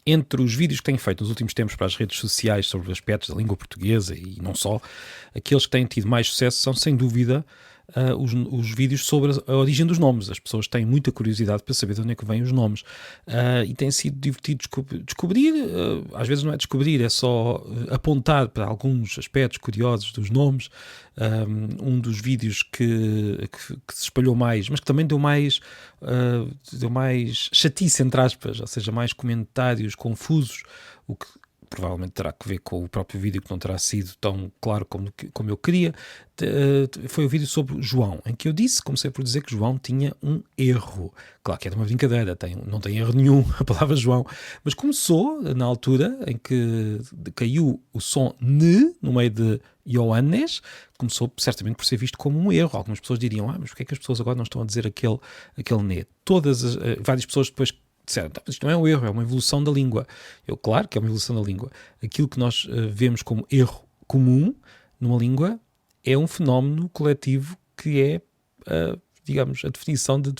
entre os vídeos que tenho feito nos últimos tempos para as redes sociais sobre aspectos da língua portuguesa e não só, aqueles que têm tido mais sucesso são, sem dúvida, os vídeos sobre a origem dos nomes. As pessoas têm muita curiosidade para saber de onde é que vêm os nomes. E tem sido divertido descobrir, às vezes não é descobrir, é só apontar para alguns aspectos curiosos dos nomes. Um dos vídeos que se espalhou mais, mas que também deu mais chatice, entre aspas, ou seja, mais comentários confusos, o que provavelmente terá que ver com o próprio vídeo, que não terá sido tão claro como eu queria. Foi o vídeo sobre João, em que eu comecei por dizer que João tinha um erro. Claro que era uma brincadeira, não tem erro nenhum a palavra João, mas começou na altura em que caiu o som N no meio de Ioannes, começou certamente por ser visto como um erro. Algumas pessoas diriam, mas porquê é que as pessoas agora não estão a dizer aquele N? Várias pessoas depois disseram, isto não é um erro, é uma evolução da língua. Claro que é uma evolução da língua. Aquilo que nós vemos como erro comum numa língua é um fenómeno coletivo que é, digamos, a definição de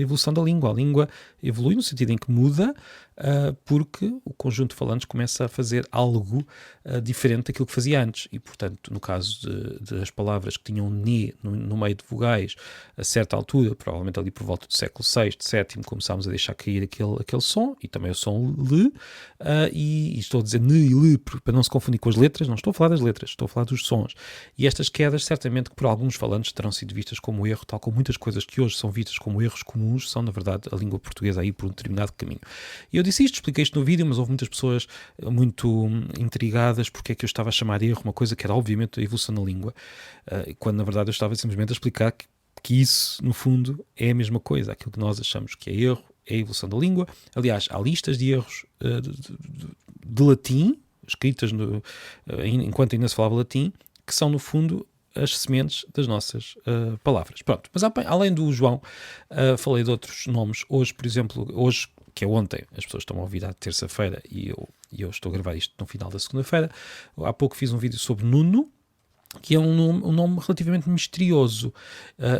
evolução da língua. A língua evolui no sentido em que muda, porque o conjunto de falantes começa a fazer algo diferente daquilo que fazia antes. E, portanto, no caso das palavras que tinham ne no meio de vogais, a certa altura, provavelmente ali por volta do século VI, VII, começámos a deixar cair aquele som, e também o som L, e estou a dizer ne e L para não se confundir com as letras. Não estou a falar das letras, estou a falar dos sons. E estas quedas, certamente, que por alguns falantes terão sido vistas como erro, tal como muitas coisas que hoje são vistas como erros comuns, são, na verdade, a língua portuguesa aí por um determinado caminho. E eu disse isto, expliquei isto no vídeo, mas houve muitas pessoas muito intrigadas porque é que eu estava a chamar erro uma coisa que era obviamente a evolução da língua, quando na verdade eu estava simplesmente a explicar que isso, no fundo, é a mesma coisa. Aquilo que nós achamos que é erro é a evolução da língua. Aliás, há listas de erros de latim, escritas enquanto ainda se falava latim, que são, no fundo, as sementes das nossas palavras. Pronto, mas além do João, falei de outros nomes. Hoje, por exemplo, que é ontem, as pessoas estão a ouvir à terça-feira e eu estou a gravar isto no final da segunda-feira. Há pouco fiz um vídeo sobre Nuno, que é um nome relativamente misterioso.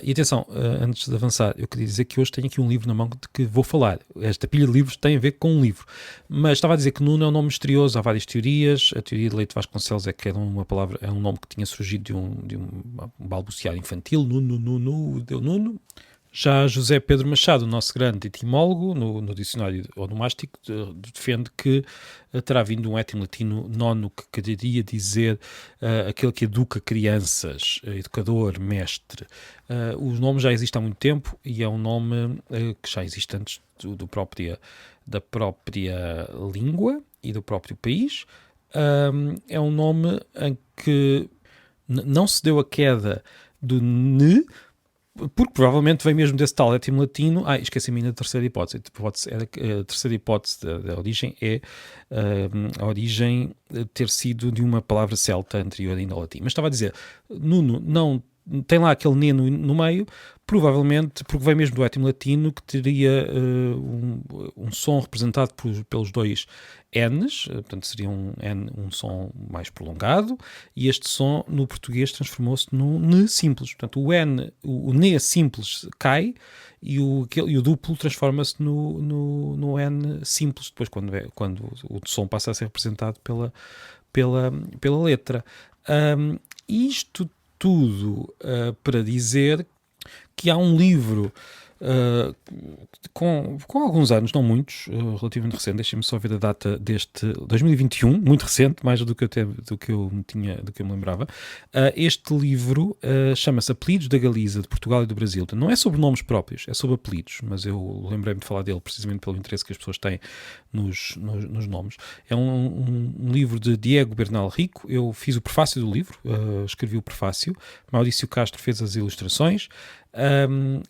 E atenção, antes de avançar, eu queria dizer que hoje tenho aqui um livro na mão de que vou falar. Esta pilha de livros tem a ver com um livro. Mas estava a dizer que Nuno é um nome misterioso, há várias teorias. A teoria de Leite Vasconcelos é que era uma palavra, é um nome que tinha surgido de um balbuciar infantil. Nuno, deu Nuno. Já José Pedro Machado, o nosso grande etimólogo, no dicionário onomástico, defende que terá vindo um étimo latino nono, que quereria dizer aquele que educa crianças, educador, mestre. O nome já existe há muito tempo e é um nome que já existe antes da própria língua e do próprio país. É um nome em que não se deu a queda do N, porque provavelmente vem mesmo desse tal étimo latino. Esqueci-me da terceira hipótese. A terceira hipótese da origem é a origem ter sido de uma palavra celta anterior ainda ao latim. Mas estava a dizer, Nuno não tem lá aquele neno no meio, provavelmente porque vem mesmo do étimo latino, que teria um som representado pelos dois N's, portanto seria um som mais prolongado, e este som no português transformou-se no N simples. Portanto o N simples cai e o duplo transforma-se no N simples, depois quando o som passa a ser representado pela letra. Isto tudo para dizer que há um livro com alguns anos, não muitos, relativamente recente. Deixem-me só ver a data deste 2021, muito recente, mais do que eu me lembrava. Este livro chama-se Apelidos da Galiza, de Portugal e do Brasil. Não é sobre nomes próprios, é sobre apelidos, mas eu lembrei-me de falar dele precisamente pelo interesse que as pessoas têm nos nomes. É um livro de Diego Bernal Rico. Eu fiz o prefácio do livro, escrevi o prefácio. Maurício Castro fez as ilustrações.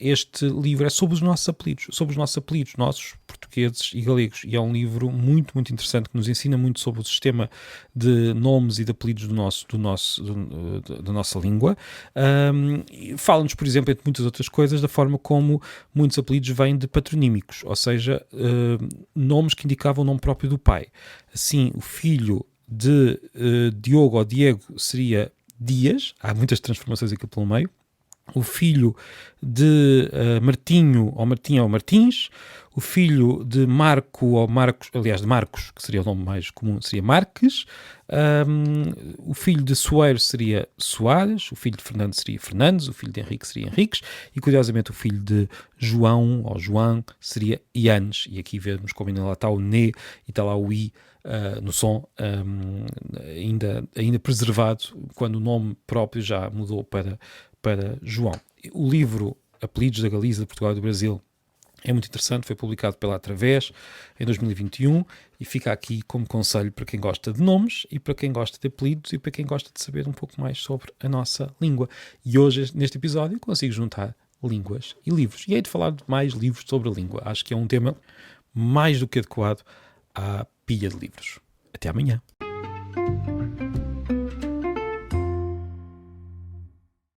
Este livro é sobre os nossos apelidos, nossos, portugueses e galegos, e é um livro muito, muito interessante que nos ensina muito sobre o sistema de nomes e de apelidos da nossa língua. Fala-nos, por exemplo, entre muitas outras coisas, da forma como muitos apelidos vêm de patronímicos, ou seja, nomes que indicavam o nome próprio do pai. Assim, o filho de Diogo ou Diego seria Dias. Há muitas transformações aqui pelo meio. o filho de Martinho ou Martim ou Martins, o filho de Marco ou Marcos, aliás, de Marcos, que seria o nome mais comum, seria Marques, o filho de Soeiro seria Soares, o filho de Fernando seria Fernandes, o filho de Henrique seria Henriques, e curiosamente o filho de João ou João seria Ianes, e aqui vemos como ainda lá está o Né e está lá o I no som, ainda preservado, quando o nome próprio já mudou para João. O livro Apelidos da Galiza, de Portugal e do Brasil é muito interessante, foi publicado pela Através em 2021 e fica aqui como conselho para quem gosta de nomes e para quem gosta de apelidos e para quem gosta de saber um pouco mais sobre a nossa língua. E hoje, neste episódio, consigo juntar línguas e livros. E hei de falar de mais livros sobre a língua. Acho que é um tema mais do que adequado à pilha de livros. Até amanhã.